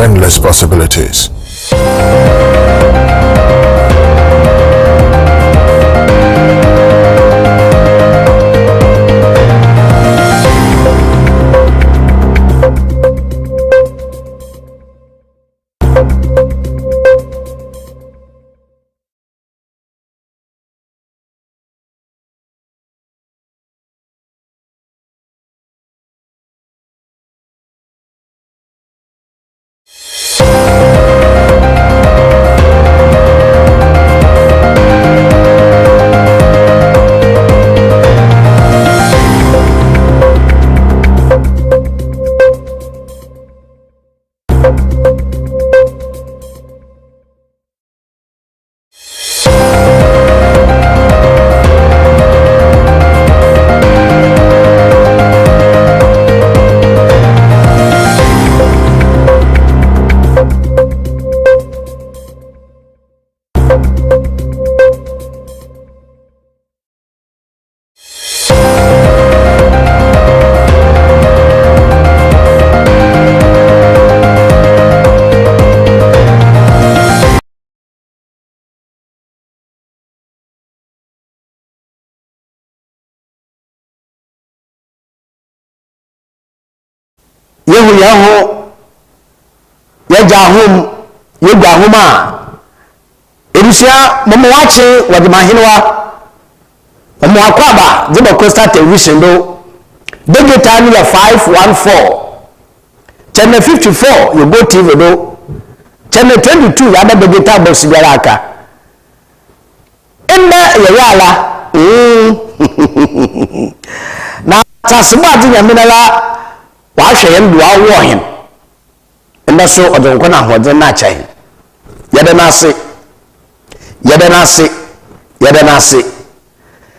endless possibilities. Yahu yajahum yagahuma erusia momo wache wadimahinwa momo akwaba zibo Coastaltv do digital ya 514 channel 54 yogo TV do channel 22 ya digital box garaka enda yala na tasba dinyamenala wa hweyem do awo him enda so odonko na hoden na chai yede na ase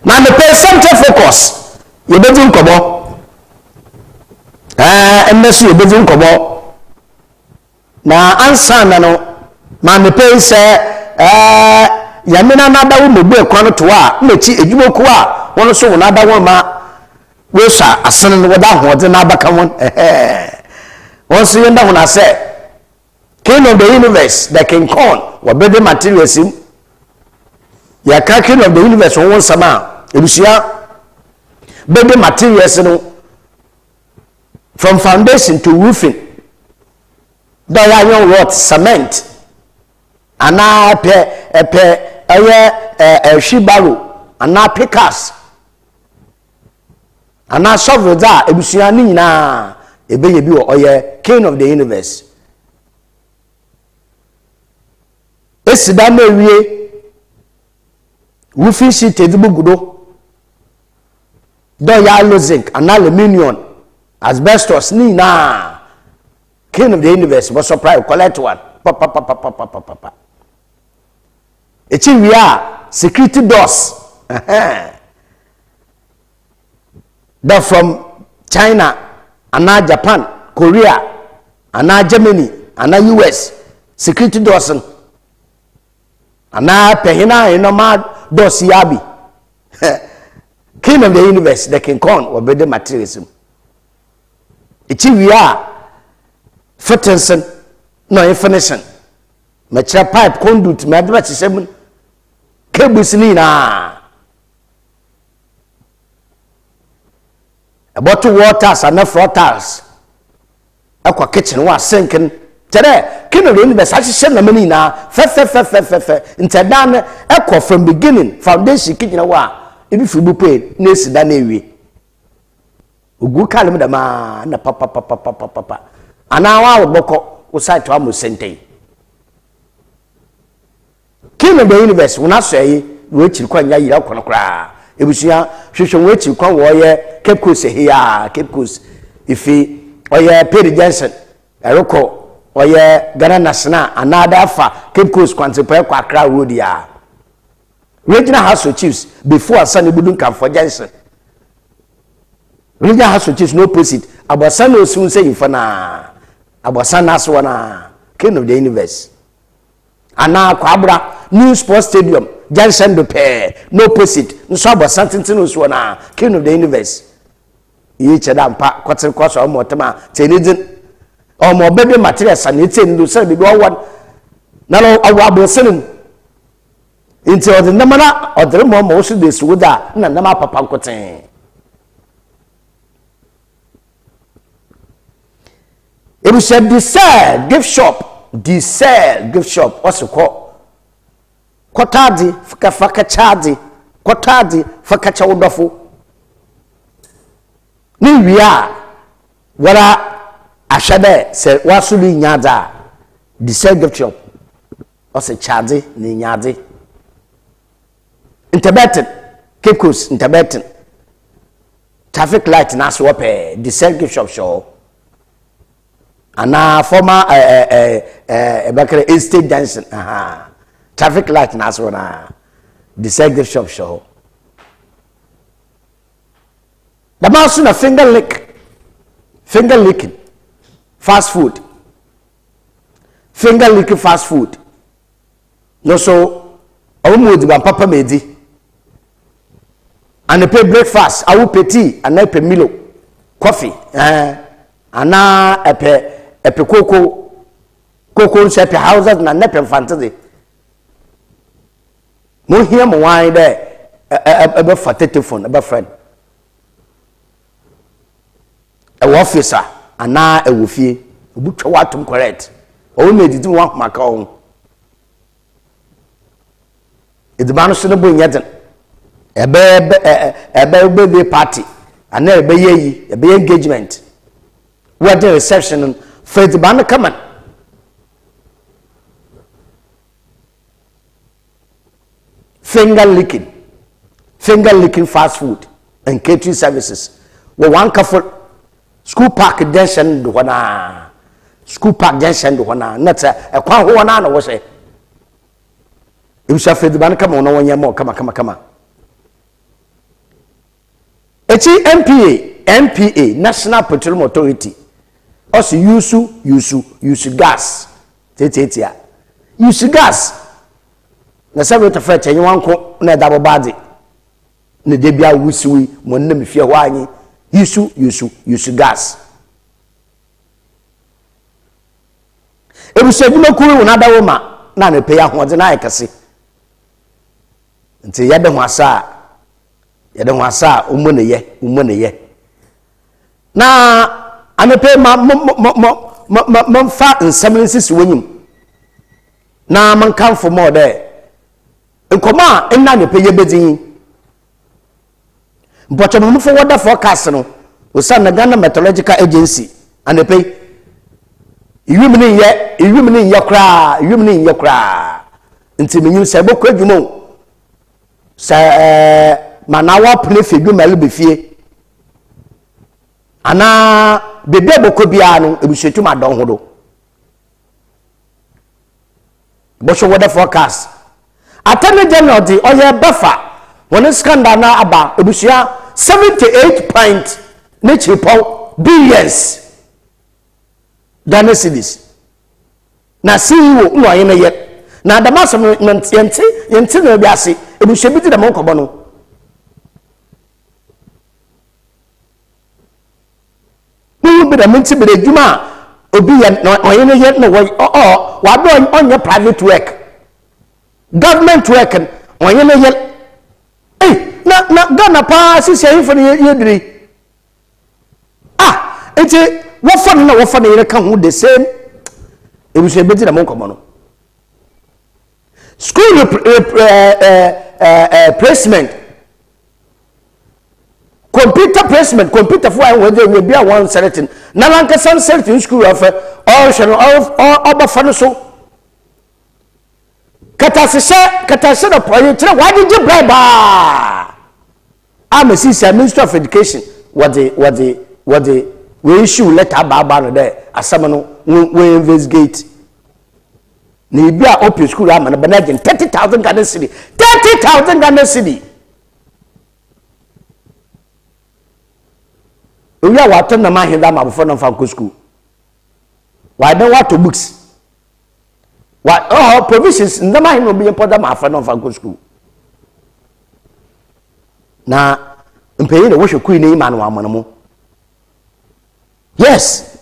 na the center focus yebedi nkobo enda so yebedi nkobo na ansa na no ma me pe se yamina na dawo mebu ekwan to a mechi edwumoku a wono so wona dawo ma wesa asene no wada hoden na abaka won once you know when I say king of the universe, the king corn, what better materials him. Ya king of the universe on sama. Elusia better materials from foundation to roofing. Diamond what cement. Ana shibaru. Ana pikas. Ana shovel da elusia ni na. Ebe bi oye king of the universe esida na ewie roofing sheet edibugudo do ya zinc and aluminium asbestos ni na king of the universe was surprise collect one pa echi we are security doors that from China ana Japan, Korea, ana Germany, ana US, security doors, ana pehina inoma doors yabi. King of the universe, the king corn or better materialism. Ichi we are Fettenson, no information. Mature pipe conduit, madras 7 cables nina. A bottle waters and enough waters. Aqua kitchen was sinking. Today, king of the universe, I send the money now. Fe. Into done echo from beginning, foundation kitchen a while. If you be paid, Ness Danewi. Ugu Kalim the man, papa. And now our boko was side to almost sente. King of the universe, when I say, which you quite yell cry. Ebusia hwehwe wechi kwa woye Capecoast here Capecoast ifi oye Perry Jensen eroko oye Ghana National another fa Capecoast kwantepo kwa Accra road ya regional house of chiefs before Sunday budun kan for Jensen regional house of chiefs no opposite abasana osun say ifana abasana so na king of the universe ana kwabra new sports stadium Jensen do pair no opposite nso abosantintin oso na king of the universe yi cheda mpa kwatin kwaso amotema tenidin or more baby materials and it's in the same one. Now, I will send into the Namana or the more most of this with that, Nama Papa. It was a desire gift shop, desire gift shop, what's it called? Kotadi, Fakachadi, Kotadi, Fakacha Wonderful. Ni we are wala ashade se wasuli nyaza desire gift shop. Or say charge ni nyaze. Interbetin, Capecoast, interbetin. Traffic light na so pe desire gift shop show. Ana former Bakere Estate Junction, traffic light na so na desire gift shop show. The mouse na finger licking fast food. Finger licking fast food. No so awu di ban papa medi. And pay breakfast, awu pay tea, and pay milo, coffee, ana epe cocoa shepe houses na nepe fantasy. No hear mo wine there ebe fatete phone ebe friend. A officer ana e wofie obutwa watum correct. O me didi wan maka on. Edibano so no bo nyeden. Ebe party ana ebe yeyi ebe engagement. Wedding reception for the band come on. Finger licking fast food and catering services. We one couple school park junction do wana. School park junction do wana. Not a kwa ho wana no say. If you for the band come on no one year more come. MPA National Petroleum Authority. Also use gas. Tetetia. Use gas. Na sabe to fetch anyone ko na double body. Ne de bia wusiwi mo na me fie ho anyi. Use gas. Ebusa dwuma kuru na dawo ma na ne pe ya ho de na ayekase. Nti yede ho asa umo ne ye. Na amepe ma fa nsamensis wonyim na man kan for more there nkoma enna ne peye bedin mpocho mo for weather forecast no osan na Ghana Meteorological Agency anepe iwimni ye kra nti menyu se bokọ adwumo sa manawa pne fedwu mele befie ana bebe boko bia no ebusetu madon hodo bosho weather forecast attorney general di oye befa woni scandal na aba ebusia 78 point nature billions Ghana cedis na CEO no aye na ye na adamasem yenti na biase ebusia bi di da monkobo no be the minti be the juma obi oyene yet no wa do on your private work government work oyene yet na Ghana pa sisi for yediri enti wo fon na yere kan hu the same e bi se beti na monkomo no school placement computer placement computer for whether we be one certain na lanka some certain school of all fano so katase the point why did you bribe I'm a Minister of Education what the we issue letter baba there asamano we investigate ni bia open school am na benagin 30,000 Ghana cedi 30,000 Ghana cedi. We are what na man hinda ma before no fa school. Why don't want to books? What provisions na man no be important ma fa no fa school. Na mpeye de wo hwe queen ni ma no amano mo. Yes.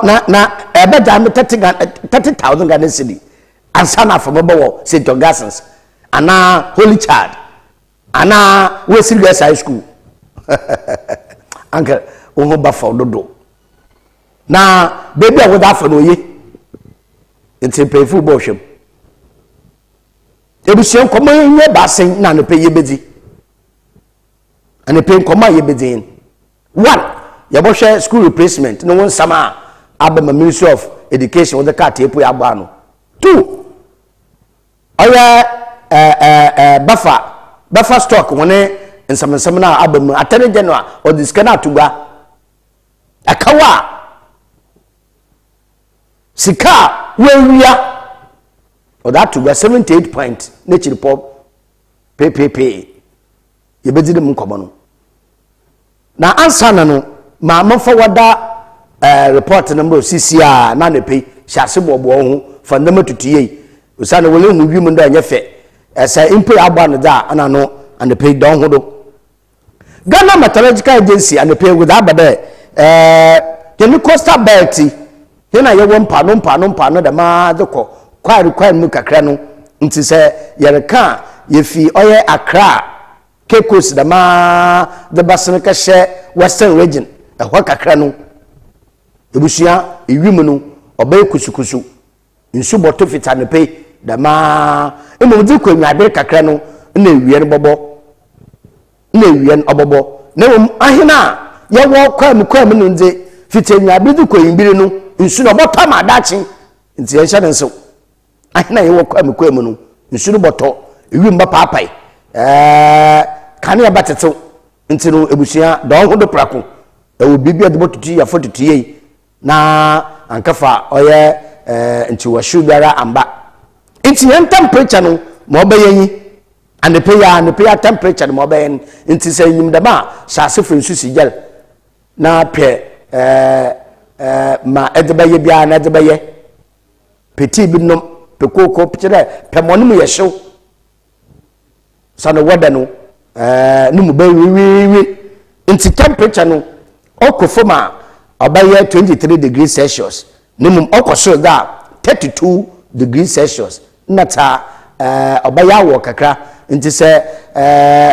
na ebeja me 30,000 Ghana cedi ansana for bobo St. Augustins ana Holy Child ana Wesley Girls High School anka wo ba for dodo na baby a wo da for no ye nti pay football hwem ebusian komo nye basen na no pay yebedi and pay komo yebedi one yabo share school replacement no one sama abema Ministry of Education with the card epo yabo no two oya buffer stock woni nsam na abema Attorney General or the scanner tuga akawa sika wewia or that tuga 78 point nature pop pay yebedi dem nkomo no na ansa na no ma forwarda report number CCA na ne pay hyase bobo ho fa ndama tutuye usana wole hu wi mu nda nyefe esa impe agba no da ana no and pay don ho do Ghana Meteorological Agency and pay with abade the coastal belt hena ye wo mpa no da ma dekọ kwa mu kakra no nti se yereka ye fi oye Accra Capecoast da ma the Basilica share Western region ehwa kakra no ebusia ewimu no obey kusukusu nsu boto fita ne pay da ma emodi ko nwabe kakra no na ewie no bobo na ewie no obobo na ahina ye wo kwa mu no nze fita nwabe du ko yimbire no nsu no boto ma dachi nti ye hye nso ahina ye wo kwa mu no nsu no boto ewimba paapai kane abatetew nti no ebusia don ho do prako ewo bibia de botutu ya fotutu yi na ankafa oye nti wa sugara amba nti yan temperature no mo obayen and the temperature no mo obayen nti se nyim da ba shase fensu sigel na pe ma edebaye bia na edebaye peti bi no pe kokko pere pe monum ye hyew sano wada no numu ba wi nti temperature no okofoma obaye 23 degrees Celsius numu okoso da 32 degrees Celsius nata obaye awo kakra nti se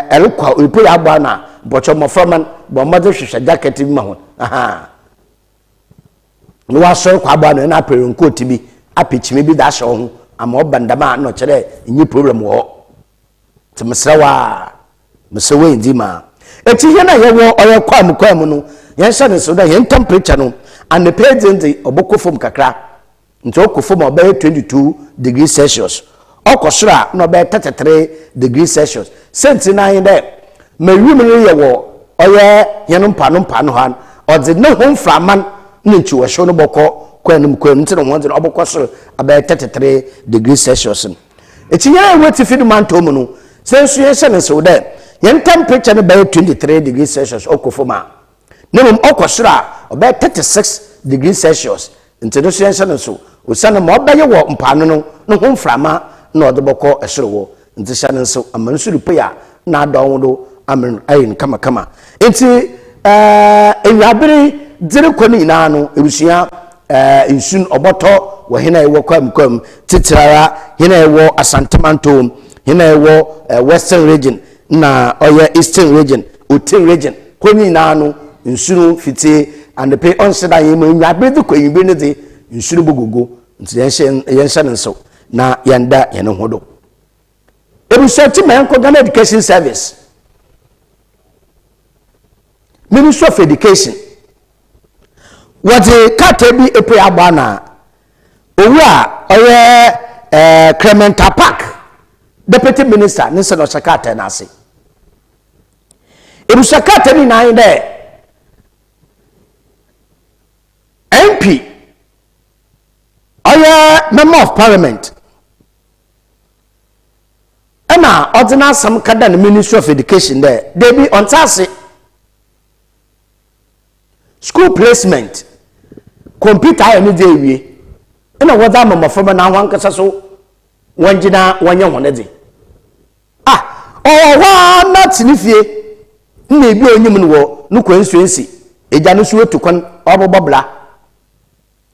elukwa opo ya agba na bocho moframan bo made hwehwe jacket bi ma ho aha no waso kwa agba na apere coat bi apichime bi da hye ho ama obandama no kire nyi problem wo Msewe ndima eti hena yewo oye kwam no yenhye ne so da yen temperature no and the present obokofom kakra nti okofom obey 22 degrees Celsius okosora no be 33 degrees Celsius senti na yin de mawim ne yewo oye yen mpa no han odi ne ho mframan ne nti wo hye no bokọ kwanum nti no ho obokosoro abey 33 degrees Celsius eti hena yewo ti fidu manto mu no sensu yenhye so de yen temperature no be 23 degrees Celsius okofoma nemum okosura obe 36 degrees Celsius nti do yenhye so osana mo obaye wo mpano no ho mframa na odeboko esrewo nti hye so amansu rupeya na adon do amen ayin kama nti ewabere dire ko ni na no ebusia insun oboto wo hena ewo kwam titrara hena ewo asantemanto hena ewo Western region na oya Eastern region Otin region koni na no nsuru fiti and pay on seda yema nwabe de kwanyimbe ne de nsuru bogogo nti yenhye nso na yanda yene hodo ebusati manko Ghana Education Service Ministry of Education what the katebi epe agbana owu a oya Clementa Park Deputy Minister nse no sakata na ase ebu sakata ni na inde MP oya Member of Parliament ena ordinary sam kada na Ministry of Education there they be on task school placement computer any day wie ena wada mama fama na hwankasa so wanjina wanya honede wa na tinifie nne bi onyim no wo no constituency eja no so etukon obobobla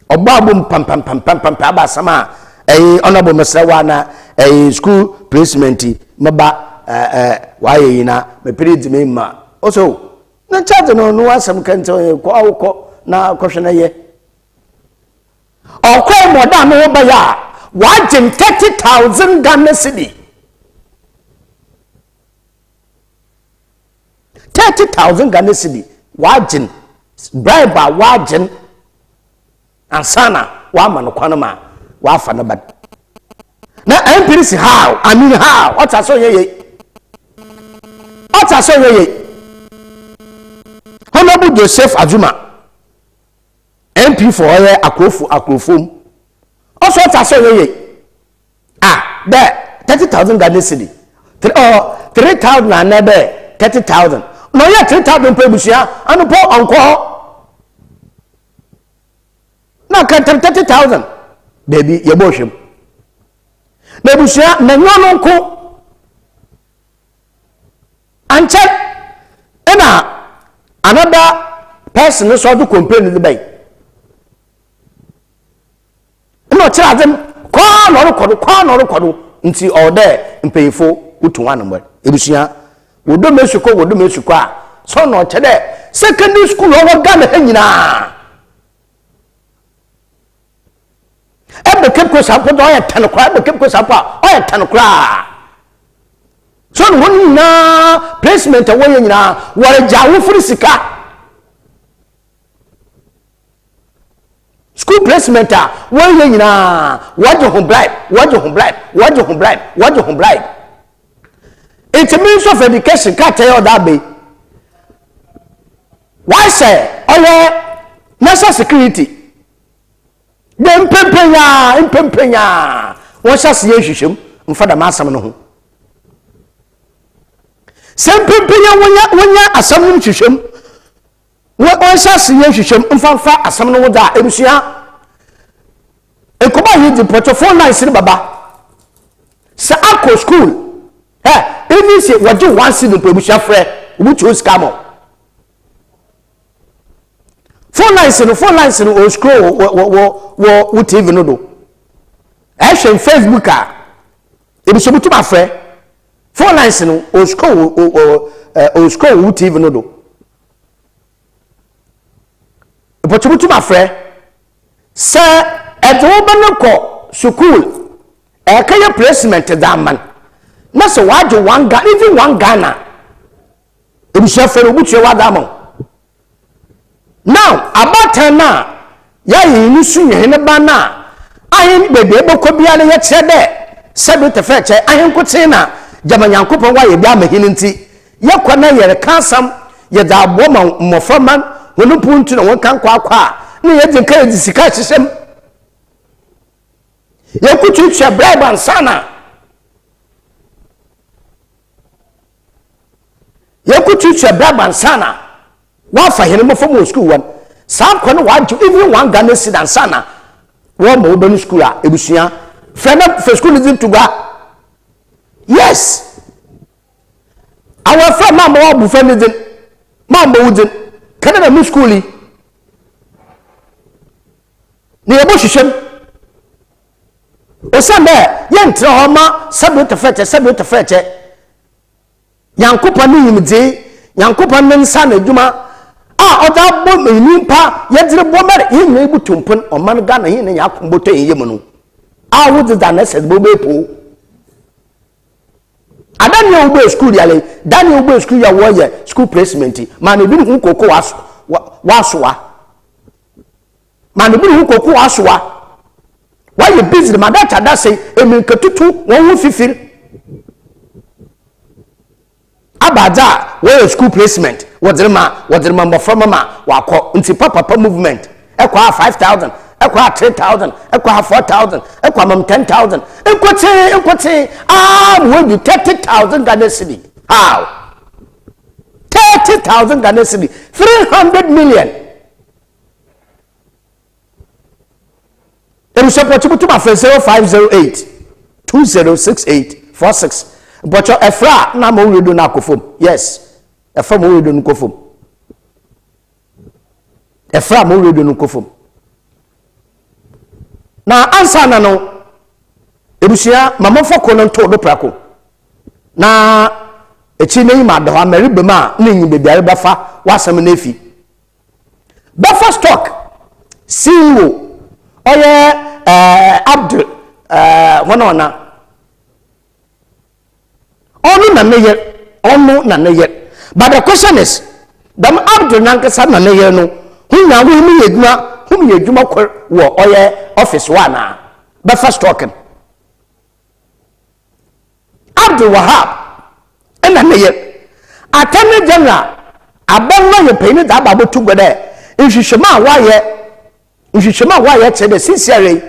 Obabum pam abasama honorable Mesrawana school placement maba waye na me period me ma also na charge no asem kento ko awko na kohwena ye okwa moda me ba ya wagin 30,000 Ghana cedi 30,000 Ghana cedi wagin bribe wagin ansana wa ma no kwano ma wa fa na bad na MPC how I mean how what aso ye Honorable Joseph Ajuma MP for oye akrofom also what aso ye there 30,000 Ghana cedi 3,000 and there 30,000 no ye 3,000 per busia anu po onko na kan 30,000 baby ye boshim na busia na nyono nko anche ena another person so do complain the bay no tira them kwa no record nti all there mpeyifo utu wan number ebusia wodo mesuko a so no chede secondary school o ga na nyina ebe Capecoast apo do ya tanokra ebe Capecoast apo o ya tanokra so no na placement wo nyina wore jawo firi sika school placement wo nyina waje home bribe it means of education ka tell that be why say oye national security dem pempenya won shase ye hwehwem mfada masam no ho sem pempenya wonya asam no hwehwem won shase ye hwehwem mfanfa asam no da ebusia ekoba yi di portfolio nice ni baba sa akọ school even say waje one season po ebusia frɛ obu chose camo phone lines no o scroll wo TV no do ehwe Facebook ebusia butu ma frɛ phone lines no o scroll wo TV no do butu ma frɛ sɛ edo ba no kɔ school ekaya placement da man na so waje one Ghana even one Ghana ebusia frɛ obutu wa da man now about na ya yi su ye ne ba na ayin bebe boko bia ne ye kire de sebe te fe che ayin kote na jamanyankopon wa ye bia mahini nti ye kwana ye kansam ye da abo ma moframan wonu puntu na won kan kwa ne ye de ka di sika hyehyem ye kutu che bribe sana ye kutu che bribe sana wa fa hene mo from school one sam kono wa even one Ghana cedi sana wo mo be school a ebusia friend for school is to go yes our friend mama wa bu friend din mama wudin kana na school ni ebo hwehwem o sambe ye ntre ho ma sabu te fete yankopa ni yimdi yankopa nsa na adwuma oda bo nimpa yedire bo mare yin ebu tumpon o man Ghana yin ya komboto yemu no wudi da na se bo bepo adani ogbo school yale dani ogbo school ya wo ye school placement man ebi hu koko wasoa man ebi hu koko wasoa why you busy ma data da say emi ketutu won hu fifiri abada we school placement wadirma mboframa ma wakọ nti papa movement ekwa 5,000 ekwa 3,000 ekwa 4,000 ekwa 10,000 enkwete we be 30,000 Ghana cedi how 30,000 Ghana cedi 300 million em support to my 0508 206846 but your efra na mo redo na kofom yes efra mo redo no kofom efra mo redo no kofom na ansa na no ebusia mamofo ko no to do prako na echi na yima do ameribe ma na nyi bebiare bafa wasam na efi bafa stock CEO oye Abdul wana onu na neye but the question is dam Abdul nankasa na neye no hunya wo mi yeduma ko wo oye office wana bafa stock Abdul Wahab ena neye attorney general abonwa ye peni da babo tugode nhwehwema waye che the CCRA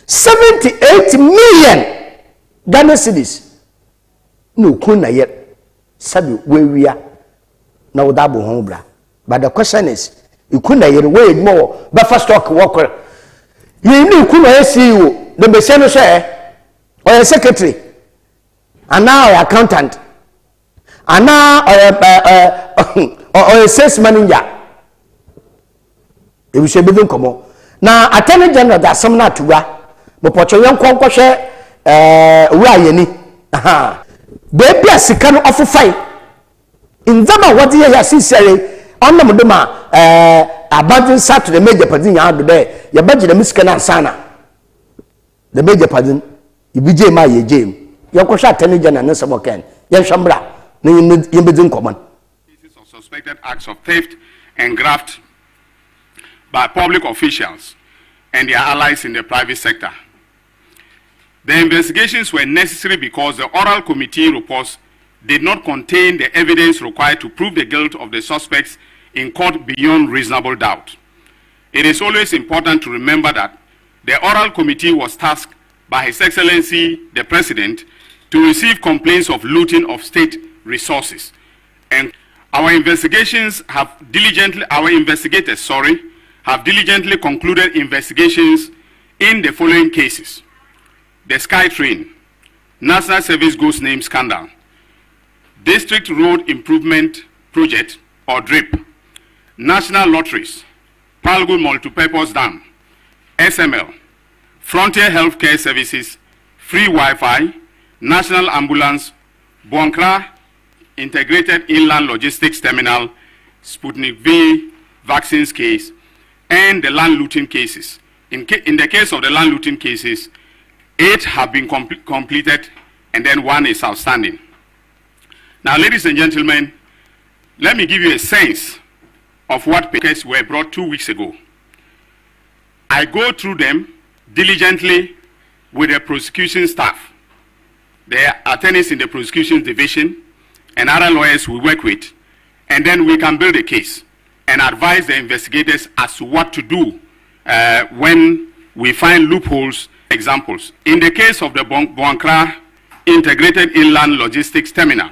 78 million Ghana cedis no kun na ye sabi wewia na wodabo ho bra but the question is ikun na ye we more buffer stock worker ye ni kun na CEO the be no say or secretary and now accountant and now or sales manager e we should be komo na attorney general da some na tuwa mo pocho yen konko hwe wu ayeni aha baby asika no ofufai inzama wodi ya sisere onam de ma abadin saturday major padin ya do de ya baje na misika na sana the major padin ibije ma ye jem yakosha attorney general na saboken yen hwambra na yembedin common cases of suspected acts of theft and graft by public officials and their allies in the private sector. The investigations were necessary because the oral committee reports did not contain the evidence required to prove the guilt of the suspects in court beyond reasonable doubt. It is always important to remember that the oral committee was tasked by His Excellency the President to receive complaints of looting of state resources. And our investigators have diligently concluded investigations in the following cases: the SkyTrain, National Service Ghost Name Scandal, District Road Improvement Project or DRIP, National Lotteries, Palgo Multipurpose Dam, SML, Frontier Healthcare Services, Free Wi-Fi, National Ambulance, Bonkra Integrated Inland Logistics Terminal, Sputnik V vaccines case, and the land looting cases. In the case of the land looting cases, 8 have been completed and then 1 is outstanding. Now, ladies and gentlemen, let me give you a sense of what cases were brought 2 weeks ago. I go through them diligently with the prosecution staff, the attorneys in the prosecution division, and other lawyers we work with, and then we can build a case and advise the investigators as to what to do when we find loopholes. Examples. In the case of the Bonkra Integrated Inland Logistics Terminal,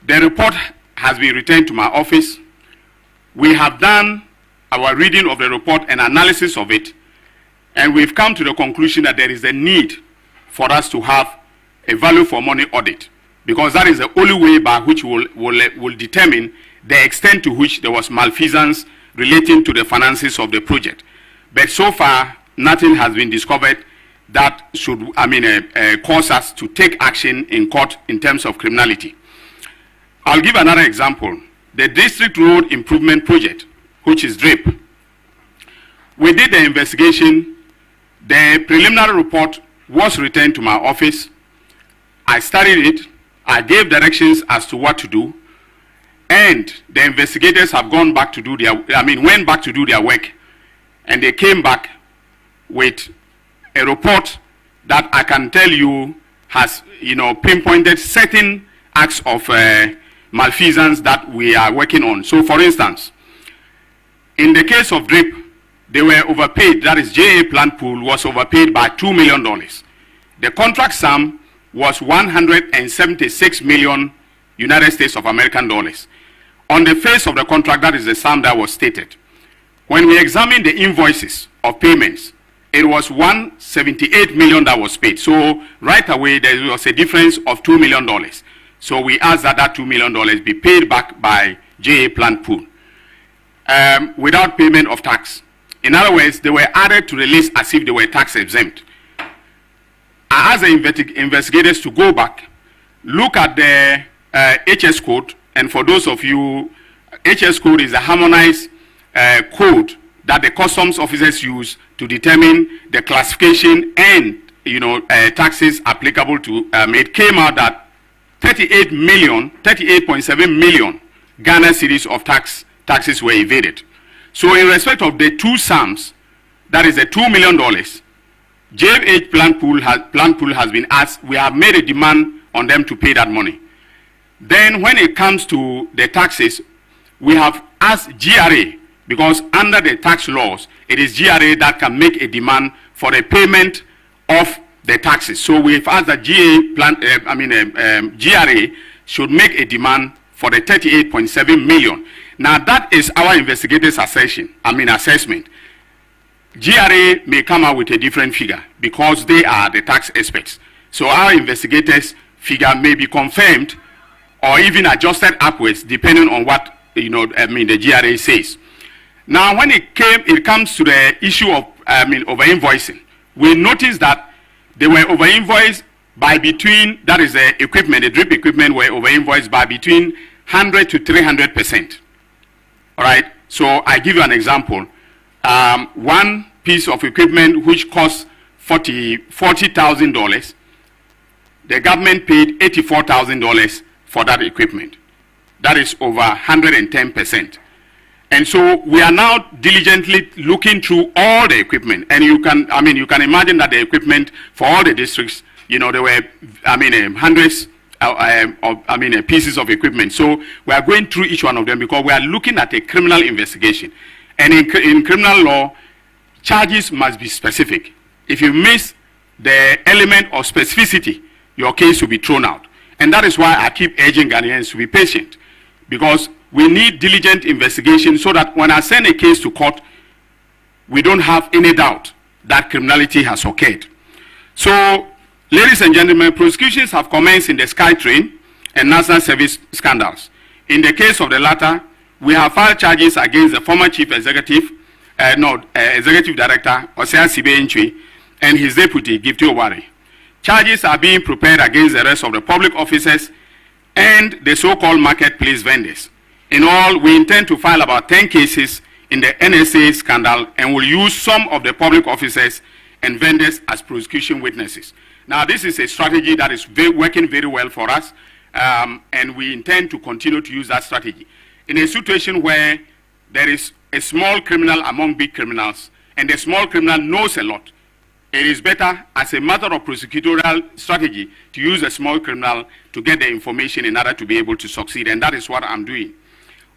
the report has been returned to my office. We have done our reading of the report and analysis of it, and we've come to the conclusion that there is a need for us to have a value for money audit, because that is the only way by which we'll determine the extent to which there was malfeasance relating to the finances of the project. But so far, nothing has been discovered that should, cause us to take action in court in terms of criminality. I'll give another example. The District Road Improvement Project, which is DRIP. We did the investigation. The preliminary report was returned to my office. I studied it. I gave directions as to what to do. And the investigators have gone back to do went back to do their work. And they came back with a report that I can tell you has, pinpointed certain acts of malfeasance that we are working on. So, for instance, in the case of DRIP, they were overpaid. That is, JA Plant Pool was overpaid by $2 million. The contract sum was 176 million United States of American dollars. On the face of the contract, that is the sum that was stated. When we examined the invoices of payments, it was 178 million that was paid. So right away, there was a difference of $2 million. So we asked that $2 million be paid back by JA Plant Pool without payment of tax. In other words, they were added to the list as if they were tax exempt. I asked the investigators to go back, look at the HS code, and for those of you, HS code is a harmonized code that the customs officers use to determine the classification and taxes applicable to. It came out that 38.7 million Ghana cedis of taxes were evaded. So in respect of the two sums, that is the $2 million, JFH Plant Pool has been asked, we have made a demand on them to pay that money. Then when it comes to the taxes, we have asked GRA, because under the tax laws, it is GRA that can make a demand for the payment of the taxes. So we've asked that GRA should make a demand for the 38.7 million. Now that is our investigators' assessment. GRA may come out with a different figure because they are the tax experts. So our investigators' figure may be confirmed or even adjusted upwards depending on what the GRA says. Now when it comes to the issue of over-invoicing, we noticed that they were over-invoiced by between, that is the equipment, the drip equipment were over-invoiced by between 100 to 300%. All right, so I give you an example. One piece of equipment which costs $40,000, the government paid $84,000 for that equipment. That is over 110%. And so we are now diligently looking through all the equipment, and you can imagine that the equipment for all the districts, there were hundreds of pieces of equipment. So we are going through each one of them because we are looking at a criminal investigation, and in criminal law, charges must be specific. If you miss the element of specificity, your case will be thrown out, and that is why I keep urging Ghanaians to be patient, because we need diligent investigation so that when I send a case to court, we don't have any doubt that criminality has occurred. So, ladies and gentlemen, prosecutions have commenced in the SkyTrain and National Service scandals. In the case of the latter, we have filed charges against the former Chief Executive, Executive Director, Osea Sibe-Ntwi, and his deputy, Gifty Owari. Charges are being prepared against the rest of the public officers and the so-called marketplace vendors. In all, we intend to file about 10 cases in the NSA scandal and will use some of the public officers and vendors as prosecution witnesses. Now, this is a strategy that is working very well for us, and we intend to continue to use that strategy. In a situation where there is a small criminal among big criminals, and the small criminal knows a lot, it is better as a matter of prosecutorial strategy to use a small criminal to get the information in order to be able to succeed, and that is what I'm doing.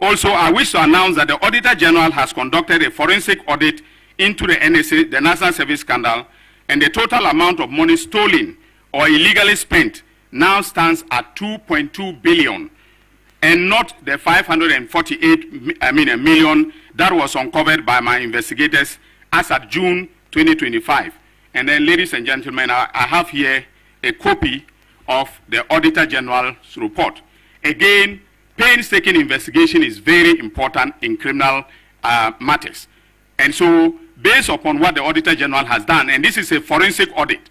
Also, I wish to announce that the Auditor General has conducted a forensic audit into the NSA, the National Service scandal, and the total amount of money stolen or illegally spent now stands at 2.2 billion, and not the 548 million that was uncovered by my investigators as at June 2025. And then, ladies and gentlemen, I have here a copy of the Auditor General's report. Again, painstaking investigation is very important in criminal matters. And so, based upon what the Auditor General has done, and this is a forensic audit,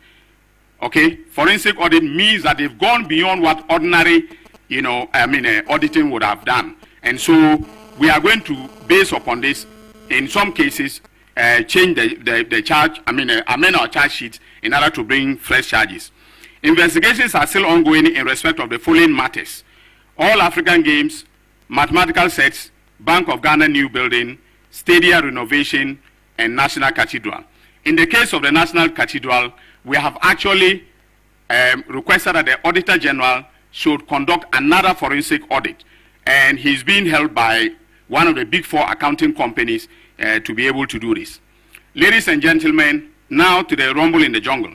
okay? Forensic audit means that they've gone beyond what ordinary, auditing would have done. And so, we are going to, based upon this, in some cases, change the charge, amend our charge sheet in order to bring fresh charges. Investigations are still ongoing in respect of the following matters: All African Games, mathematical sets, Bank of Ghana new building, stadia renovation, and National Cathedral. In the case of the National Cathedral, we have actually requested that the Auditor General should conduct another forensic audit, and he's being held by one of the big four accounting companies to be able to do this. Ladies and gentlemen, now to the rumble in the jungle.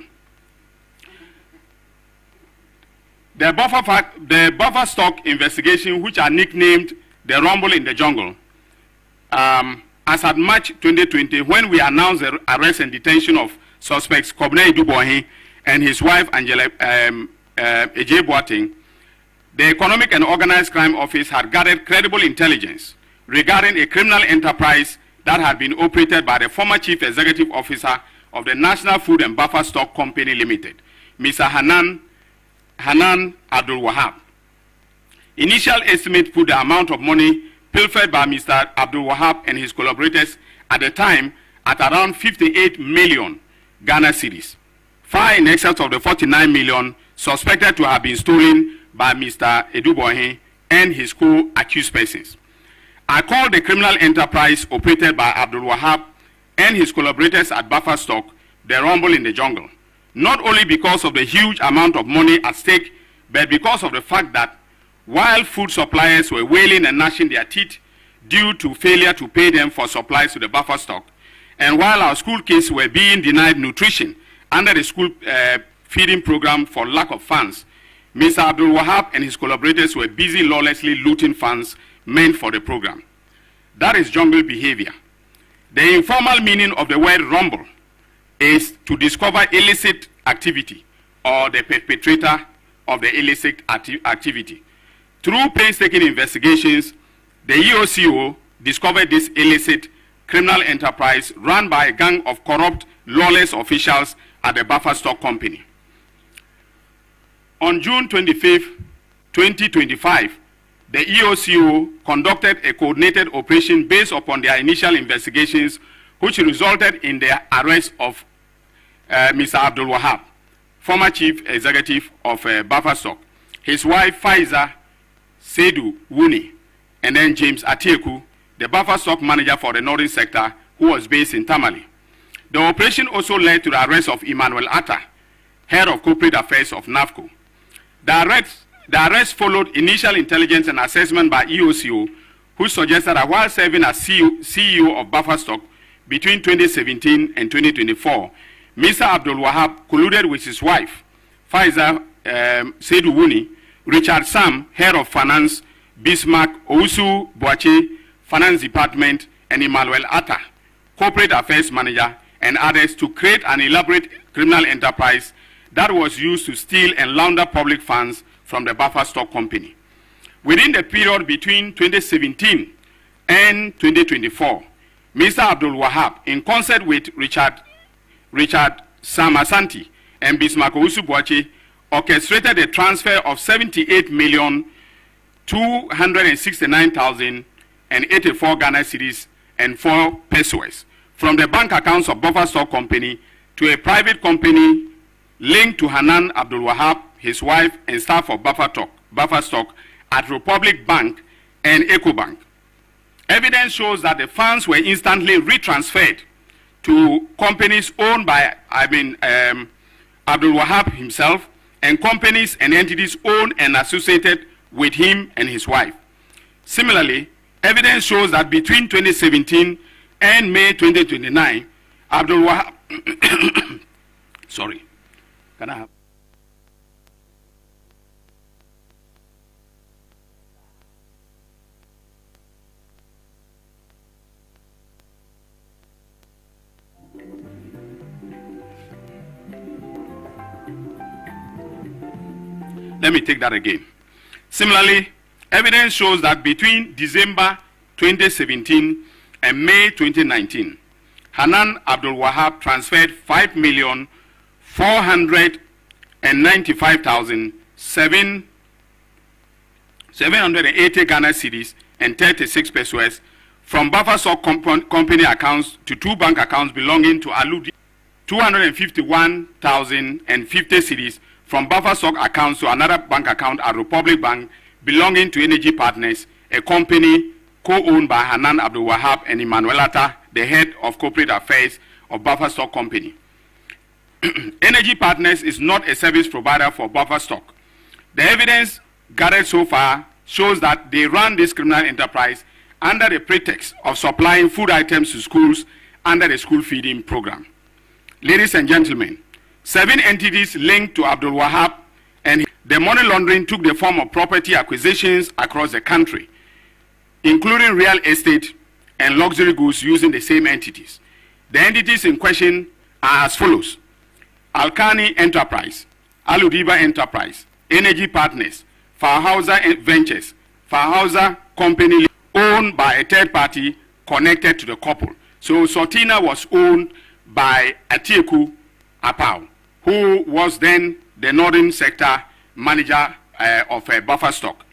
The buffer stock investigation, which are nicknamed the rumble in the jungle, as at March 2020, when we announced the arrest and detention of suspects Kobna Idubohi and his wife Angela Eje Boateng, the Economic and Organized Crime Office had gathered credible intelligence regarding a criminal enterprise that had been operated by the former Chief Executive Officer of the National Food and Buffer Stock Company Limited, Mr. Hanan Abdul Wahab. Initial estimate put the amount of money pilfered by Mr. Abdul Wahab and his collaborators at the time at around 58 million Ghana cedis, far in excess of the 49 million suspected to have been stolen by Mr. Edubohe and his co-accused persons. I call the criminal enterprise operated by Abdul Wahab and his collaborators at Buffer Stock the rumble in the jungle, not only because of the huge amount of money at stake, but because of the fact that while food suppliers were wailing and gnashing their teeth due to failure to pay them for supplies to the Buffer Stock, and while our school kids were being denied nutrition under the school feeding program for lack of funds, Mr. Abdul Wahab and his collaborators were busy lawlessly looting funds meant for the program. That is jungle behavior. The informal meaning of the word rumble is to discover illicit activity or the perpetrator of the illicit activity. Through painstaking investigations, the EOCO discovered this illicit criminal enterprise run by a gang of corrupt, lawless officials at the Buffer Stock Company. On June 25, 2025, the EOCO conducted a coordinated operation based upon their initial investigations, which resulted in the arrest of Mr. Abdul Wahab, former Chief Executive of Buffer Stock, his wife Faiza Seydou Wuni, and then James Atieku, the Buffer Stock manager for the Northern Sector, who was based in Tamale. The operation also led to the arrest of Emmanuel Atta, head of corporate affairs of NAFCO. The arrest followed initial intelligence and assessment by EOCO, who suggested that while serving as CEO of Buffer Stock between 2017 and 2024, Mr. Abdul Wahab colluded with his wife, Faiza Seydou Wuni, Richard Sam, head of finance, Bismarck Ousu Boache, finance department, and Emmanuel Atta, corporate affairs manager, and others to create an elaborate criminal enterprise that was used to steal and launder public funds from the Buffer Stock Company. Within the period between 2017 and 2024, Mr. Abdul Wahab, in concert with Richard Sam Asante and Bismarck Ousu Boache, orchestrated a transfer of 78,269,084 Ghana cedis and 4 pesos from the bank accounts of Buffer Stock Company to a private company linked to Hanan Abdul Wahab, his wife, and staff of Buffer Stock at Republic Bank and EcoBank. Evidence shows that the funds were instantly retransferred to companies owned by Abdul Wahab himself, and companies and entities owned and associated with him and his wife. Similarly, evidence shows that between 2017 and May 2029, Abdul Wahab sorry, can I have? Let me take that again. Similarly, evidence shows that between December 2017 and May 2019, Hanan Abdul Wahab transferred 5,495,780 Ghana cedis and 36 pesos from Buffer Stock company accounts to 2 bank accounts belonging to Aludi, 251,050 cedis from Buffer Stock accounts to another bank account at Republic Bank belonging to Energy Partners, a company co-owned by Hanan Abdul Wahab and Emmanuel Atta, the head of corporate affairs of Buffer Stock Company. Energy Partners is not a service provider for Buffer Stock. The evidence gathered so far shows that they run this criminal enterprise under the pretext of supplying food items to schools under the school feeding program. Ladies and gentlemen, 7 entities linked to Abdul Wahab and the money laundering took the form of property acquisitions across the country, including real estate and luxury goods using the same entities. The entities in question are as follows: Alkani Enterprise, Aludiba Enterprise, Energy Partners, Farhauser Ventures, Farhauser Company owned by a third party connected to the couple. So Sortina was owned by Atieku Apau, who was then the Northern Sector Manager of Buffer Stock.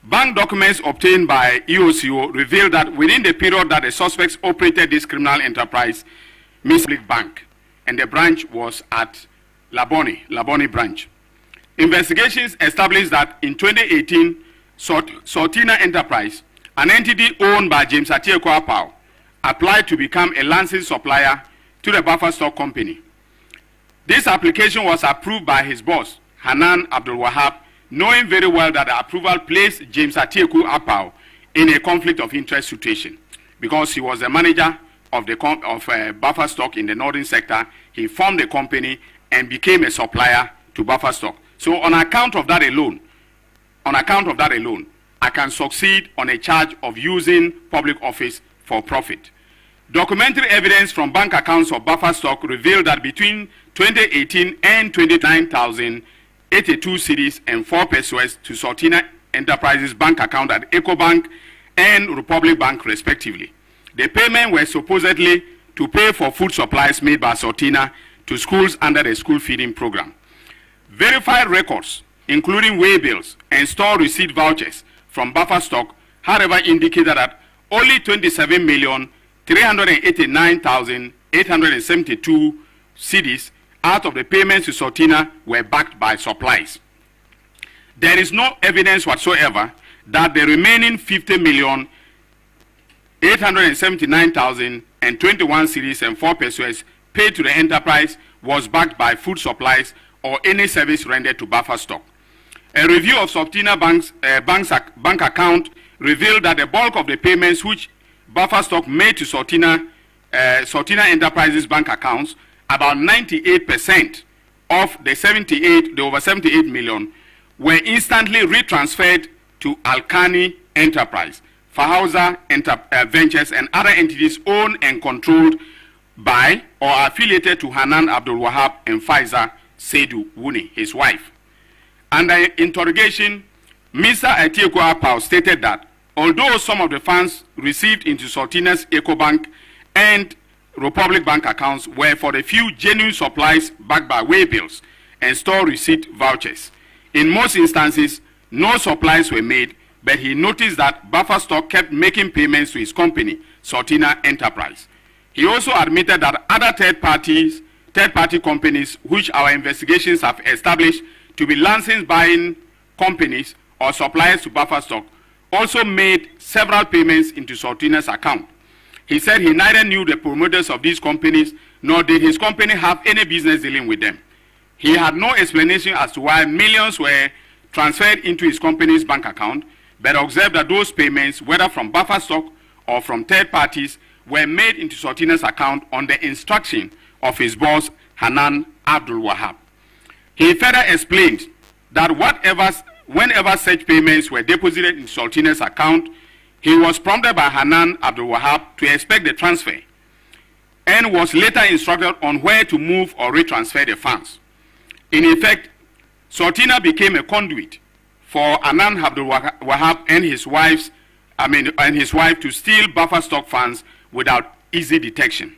Bank documents obtained by EOCO revealed that within the period that the suspects operated this criminal enterprise, Public Bank, and the branch was at Labone branch. Investigations established that in 2018, Sortina Enterprise, an entity owned by James Atieku Apau, applied to become a licensed supplier to the Buffer Stock Company. This application was approved by his boss, Hanan Abdul Wahab, knowing very well that the approval placed James Atieku Apau in a conflict of interest situation because he was the manager of Buffer Stock in the Northern Sector. He formed a company and became a supplier to Buffer Stock. So on account of that alone, I can succeed on a charge of using public office for profit. Documentary evidence from bank accounts of Buffer Stock revealed that between 2018 and 29,082 cedis and 4 pesos to Sortina Enterprises bank account at EcoBank and Republic Bank respectively. The payments were supposedly to pay for food supplies made by Sortina to schools under the school feeding program. Verified records, including way bills and store receipt vouchers from Buffer Stock, however, indicated that only 27,389,872 cedis out of the payments to Sortina were backed by supplies. There is no evidence whatsoever that the remaining 50,879,021 cedis and 4 pesos paid to the enterprise was backed by food supplies or any service rendered to Buffer Stock. A review of Sortina bank account revealed that the bulk of the payments which Buffer Stock made to Sortina Enterprises bank accounts, about 98% of the over 78 million, were instantly retransferred to Alkani Enterprise, Fahauza Ventures, and other entities owned and controlled by or affiliated to Hanan Abdul Wahab and Faiza Seydou Wuni, his wife. Under interrogation, Mr. Atieku Apau stated that although some of the funds received into Sortina's EcoBank and Republic Bank accounts were for the few genuine supplies backed by way bills and store receipt vouchers, in most instances, no supplies were made, but he noticed that Buffer Stock kept making payments to his company, Sortina Enterprise. He also admitted that other third-party companies, which our investigations have established to be licensed buying companies or suppliers to Buffer Stock, also made several payments into Sortina's account. He said he neither knew the promoters of these companies, nor did his company have any business dealing with them. He had no explanation as to why millions were transferred into his company's bank account, but observed that those payments, whether from Buffer Stock or from third parties, were made into Sortina's account on the instruction of his boss, Hanan Abdul Wahab. He further explained that whenever such payments were deposited in Sortina's account, he was prompted by Hanan Abdul Wahab to expect the transfer and was later instructed on where to move or retransfer the funds. In effect, Sortina became a conduit for Hanan Abdul Wahab and his wife to steal Buffer Stock funds without easy detection.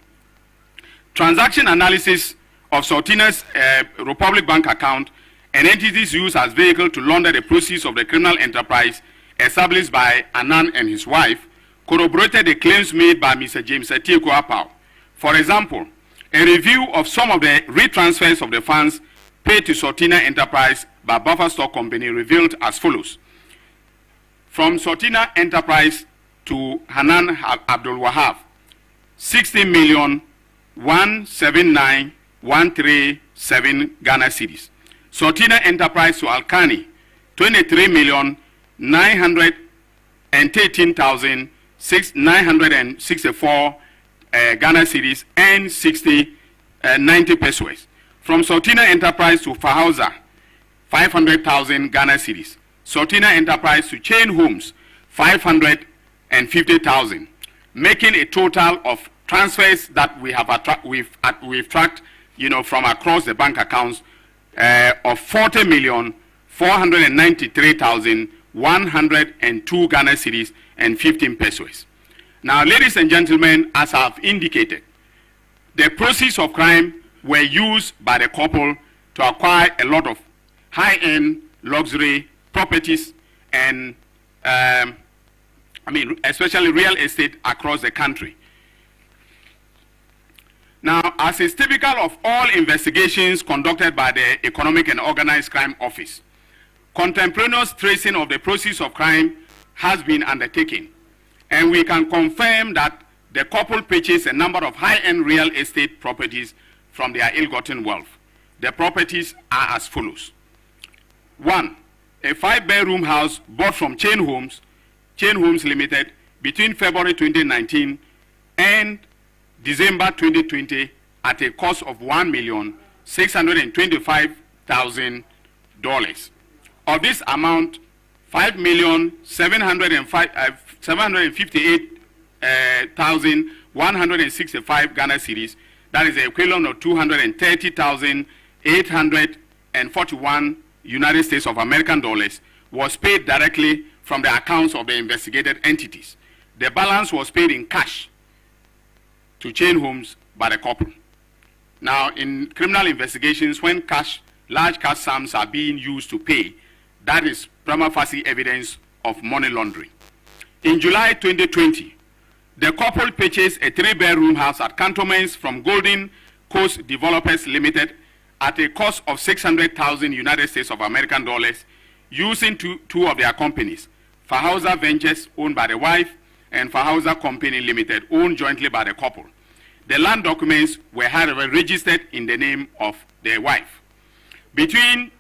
Transaction analysis of Sortina's Republic Bank account and entities used as vehicle to launder the proceeds of the criminal enterprise established by Hanan and his wife corroborated the claims made by Mr. James Atieku Apau. For example, a review of some of the retransfers of the funds paid to Sortina Enterprise by Buffer Stock Company revealed as follows. From Sortina Enterprise to Hanan Abdul Wahab, 60,179,137 Ghana cedis. Sortina Enterprise to Alkani, 23,913,964 Ghana cedis and 90 pesos. From Sortina Enterprise to Fahauza, 500,000 Ghana cedis. Sortina Enterprise to Chain Homes, 550,000, making a total of transfers that we've tracked, from across the bank accounts of 40,493,102 Ghana cedis and 15 pesos. Now, ladies and gentlemen, as I've indicated, the proceeds of crime were used by the couple to acquire a lot of high-end luxury properties and, especially real estate across the country. Now, as is typical of all investigations conducted by the Economic and Organized Crime Office, contemporaneous tracing of the proceeds of crime has been undertaken, and we can confirm that the couple purchased a number of high-end real estate properties from their ill-gotten wealth. The properties are as follows. 1. A 5-bedroom house bought from Chain Homes Limited between February 2019 and December 2020 at a cost of $1,625,000. Of this amount, $5,758,165 Ghana cedis, that is the equivalent of 230,841 United States of American dollars, was paid directly from the accounts of the investigated entities. The balance was paid in cash to Chain Homes by the couple. Now, in criminal investigations, when large cash sums are being used to pay, that is prima facie evidence of money laundering. In July 2020, the couple purchased a 3-bedroom house at Cantonments from Golden Coast Developers Limited at a cost of 600,000 United States of American dollars, using two of their companies, Fahauser Ventures, owned by the wife, and Fahauser Company Limited, owned jointly by the couple. The land documents were, however, registered in the name of their wife. Between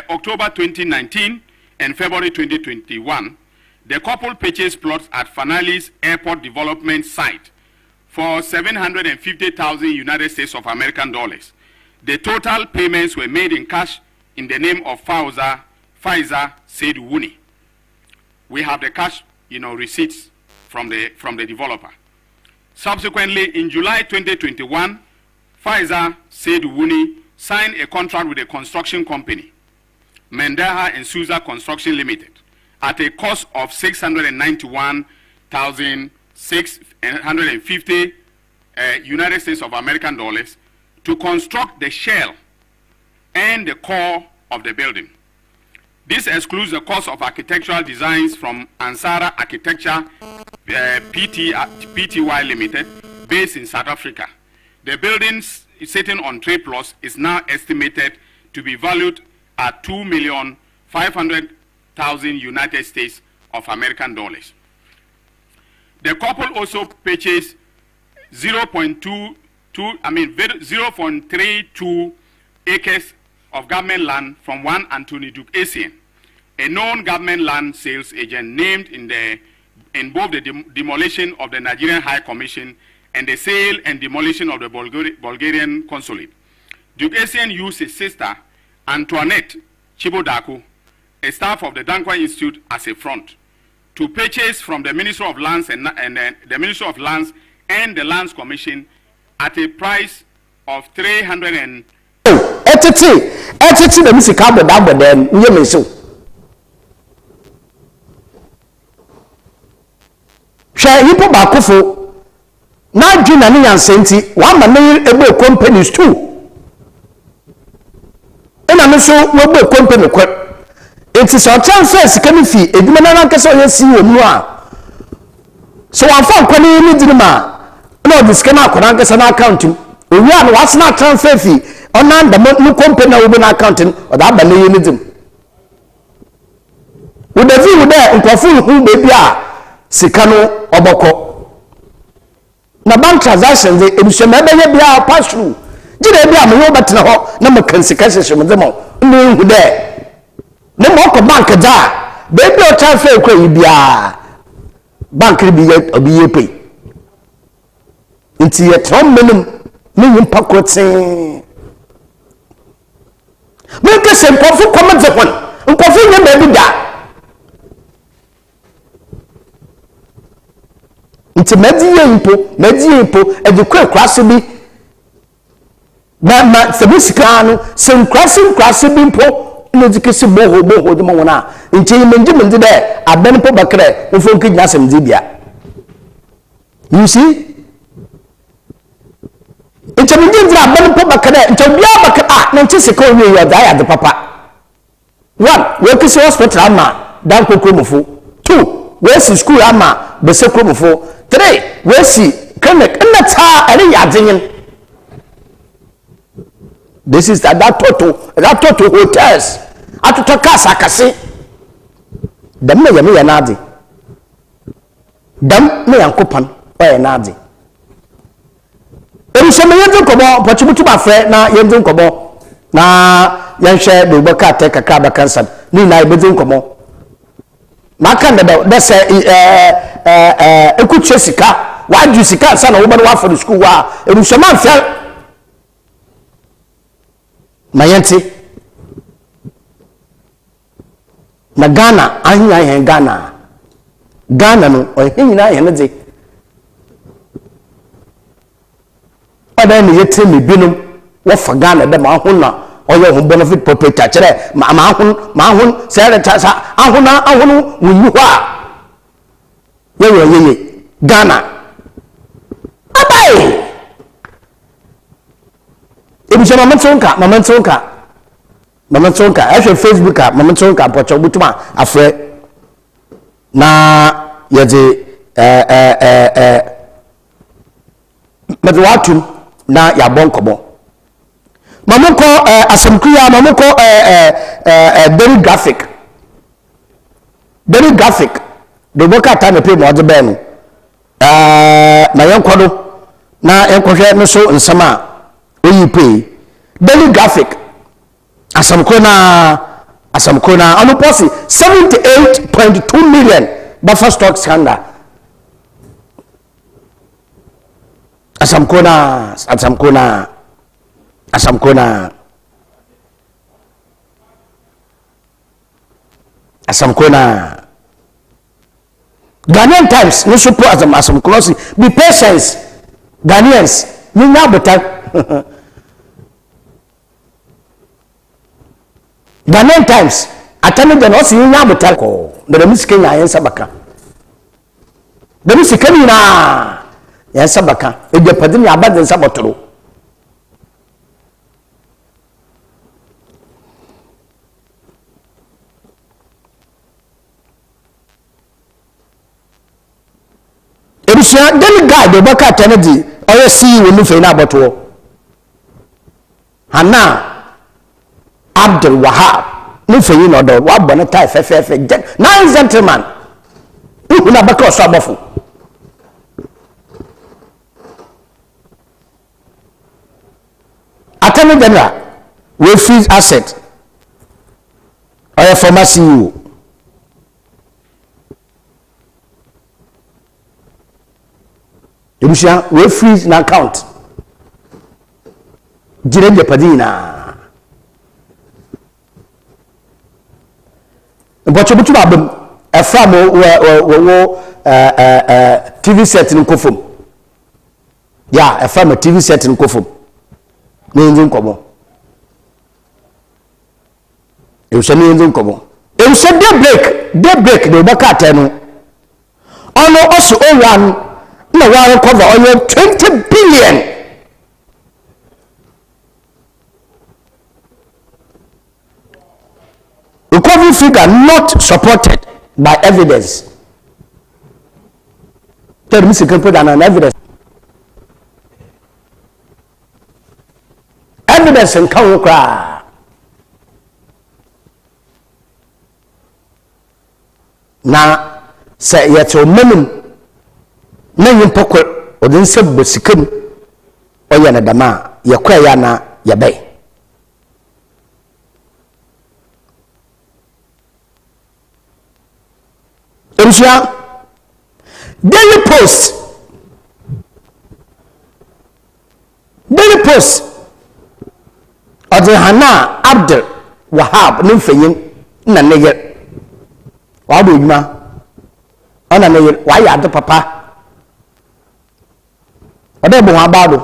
October 2019 and February 2021, the couple purchased plots at Fanali's airport development site for 750,000 United States of American dollars. The total payments were made in cash in the name of Faiza Said Wuni. We have the cash, receipts from the developer. Subsequently, in July 2021, Faiza Said Wuni signed a contract with a construction company, Mendaha and Souza Construction Limited, at a cost of 691,650 United States of American dollars to construct the shell and the core of the building. This excludes the cost of architectural designs from Ansara Architecture Pty Limited, based in South Africa. The building sitting on 3 plots is now estimated to be valued at $2,500,000 United States of American dollars. The couple also purchased 0.32 acres of government land from one Anthony Duke Essien, a known government land sales agent named in both the demolition of the Nigerian High Commission and the sale and demolition of the Bulgarian consulate. Duke Essien used his sister, Antoinette Chibodaku, a staff of the Dankwa Institute, as a front to purchase from the Ministry of Lands and the Ministry of Lands and the Lands Commission at a price of 300 and... the music carbon double then, you so. Share hippo bakufo. Now, Juna and Senti, one man able companies too. And I'm so mobile company. It is our transfers coming fee, a demand so I found Connie Dinama. No, this cannot connect an accounting. We are what's not transfer fee on the new company open accounting or that banalism. With the view there, in Kofu, who baby are Sikano Oboko. Na bank transactions the emissionable be our pass through. Did they be a more but no number consequences from them all? No, there. No more bank da. Baby or transfer could be a bank be yet or be a pay. It's yet 1 million pockets. Make a simple for comments upon. Uncoffee baby da. It's a mediapo, and the quick crossing but Sabiscano, some crossing bimpo, no education boho, the mona, until you mentioned there, a benefit bacre, who forget Nassim Zibia. You see? It's a million drab, Papa, until Biabaka, Nancy, you are there, the papa. 1. Work is hospital, Amma, Danko Kumufu. 2. Where's the school, Amma, Bessa Kumufu. 3. Where's the clinic, and that's how any yarding. This is that total hotels. At to Casa Cassi. The me a nadi. Dam me and coupon or a nadi. There is some young cobo, but you to my friend now, young cobo. Na young share the worker take a cab cancer. Nina Bedun Cobo. Macanda, that's a good Jessica. Why do you see can't send a woman for the school? It was a man fell. Mayanti na Ghana ahina hen Ghana no o hina hen de oda ne yete me binum wo fa Ghana de ma ho na oyo ho benefit property kire ma ho se re ta sa ahona wunyu ho a ye Ghana abai ebisha mama tonka ehwe Facebook mama tonka pocho butuma afre na yaje medwatum na yabon kobo mama ko asamkuya mama ko very graphic do boka ta me pe mo de be no na yankodo na yankohwe no so nsama oyi pay daily graphic asamkona ono posi 78.2 million buffer stock scandal asamkona Ghanaian Times no support asamkona be patient Ghanaians ni nyabota Ghanaian Times atani de no si nya botal ko de misike nya yen sabaka de misike ni na yen sabaka e de padin ya badin sabotoro ebusha den guy de baka tanadi oyo si wo nu fe na aboto hana Abdul Wahab no for you no do wa bona tai fefefe nine gentleman who na baka so abofo atani general we freeze asset or former CEO Ebusha we freeze na account jire de padina but you put a farm TV set in Kofum. Yeah, a farm TV set in Kofum. Ninjin Kobo. You say Ninjin Kobo. You said daybreak, the Bakatano. Ono also one, no one cover on 20 billion. Recovery figure not supported by evidence. Tell me, you can put an evidence. Evidence and counter cry. Now, say yet your women, men pocket or then sub bosikum or yana dama, yakwayana yabe. Daily Post of the Hana Abdul Wahab Nimfayin na nigger Wabu ma on a nigger why are the papa Odebu Wabado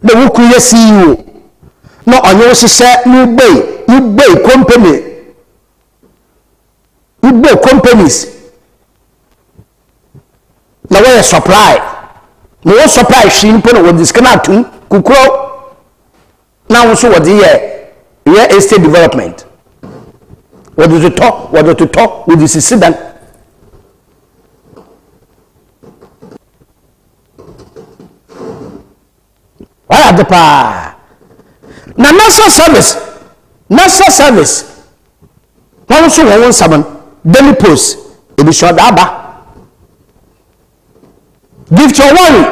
the Wuku see you no on your sister you bay company. You buy companies. na we supply no we supply shin po no we disconnect kukuro na wo so wo de ye real estate development what do to talk with this sidan wala de pa na national service wọ́n so wọ́n saman daily post ebi show daba gift your worry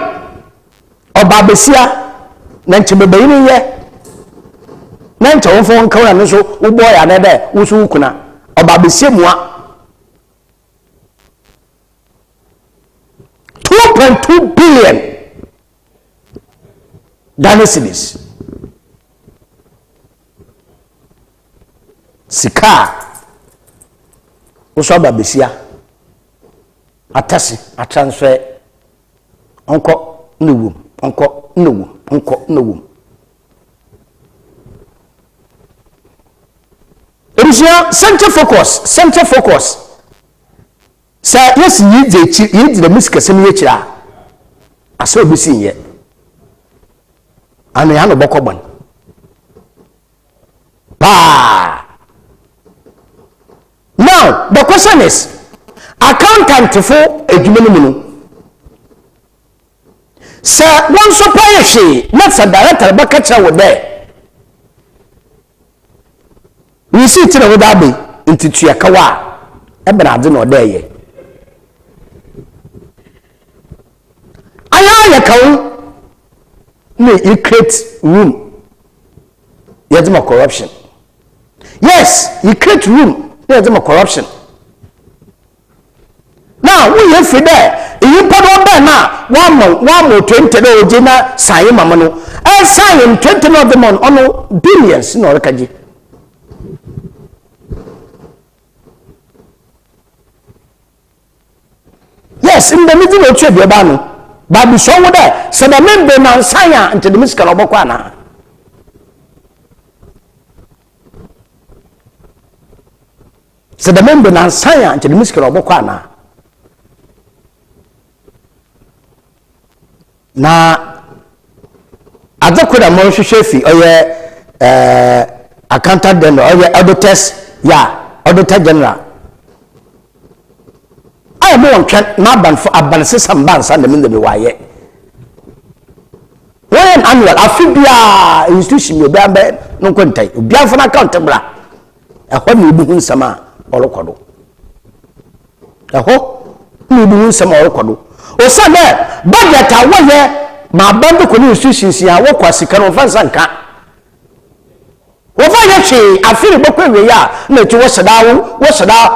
ọba besia na nchebe yin ye na nche won fon kan na so wo boy ya na de wo so kuna ọba besia mua 2.2 billion Ghana cedis sika uso babesia atase a transfer onko newum Erusia center focus sa yes yi de music sem ye kira aso obisi ye ana ya no bokobon pa. Now, the question is, accountant for a jumenu. Sir, one supplier she, not a director, but catch her with there. We see it in a Dabi into Chiakawa, Ebenadin or there ye. I have a cow, you create room. Yet more corruption. Yes, you create room. There's more corruption. Now we have for there. You put on there now. One more 20 no jina sign mamano. I sign 20 of them on billions no rekaji. Yes, in the middle of trade yabano. But be so there. So the member man sign into the musical obokwana. So the member na sanya nti the musical obokwa na azakoda mo hwehwefi oye accountant general oye auditors auditor general I mo won na ban for aban sesam ban san de me de waye when annual afibia institution me be no kontai obia for account bra ehọ na obi hu nsama orokodo ehọ na obi hu nsama orokodo o sa be budget awoye ma bando ko ni institutions ya wo kwasika no fansa nka wo fa ye chi afiri bokwe we ya na ti wo sada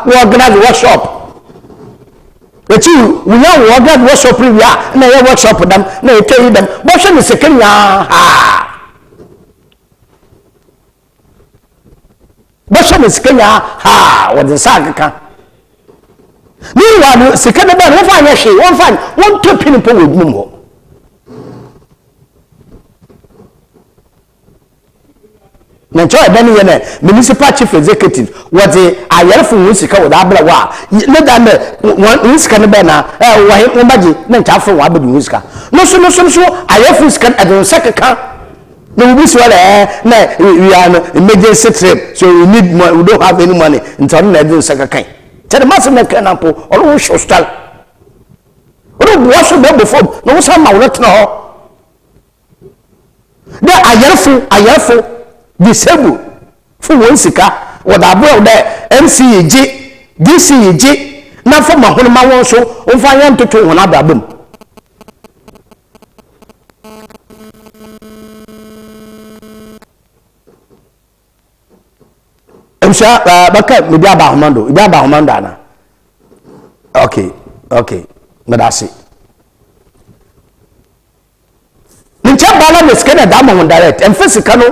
wo organize workshop eti we ya wo organize workshop we ya na ye workshop dam na e tell them bo hwe ni sekenya ha Basha miskenya ha wadin sagaka ni wanu sikana ba wo fa nya hwe won fa won to pin po wegum ho na choy dani yene municipal chief executive wadi ayarfu musika wada abla wa ne da me musika ne be na wa he mbaji na nchafu wa abedu musika no so ayarfu sika adon sakaka no we be na we are an emergency trip so we need money, we don't have any money until na do sakaka tell the master na kan ampo olo show style olo wash be before no so ma wona tena ho the ayarfu disable fu won sika wada abo de MCG DCG na fo ma hono ma won so on fa yan toto won ababam emsha baka me dia ba homando ana okay madasi nche bala me skena da mo direct em fisika no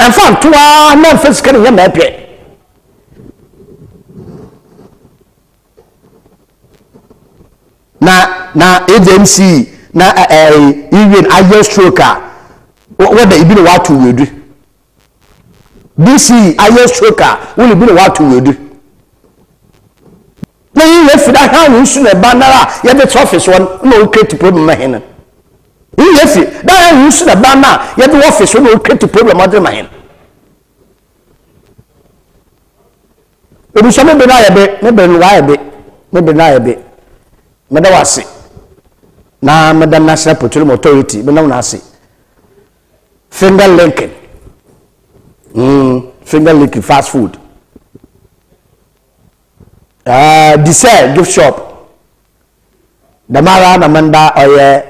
en fa toa na fisika no na pe na agency na even ayo stroker what the ibino wa to wedu DC ayo stroker woni bi no wa to wedu na yin ye fi da ha yin su na ba na ya be office won na o create problem ma hen yin ye fi da ha yin su na ba na ya be office won na o create problem ma de ma hen ebu so me be na ya be me be no ya be me be na ya be me da wase na Madam National Petroleum Authority me na ase finger linking finger linking fast food Diesel gift shop Damara na manda oye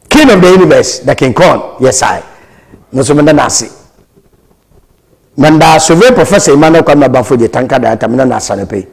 king of the universe the King Kong yes I no so manda nasi manda survey professor Emmanuel Kwame Bafo je tanka da ta manda nasa ne pe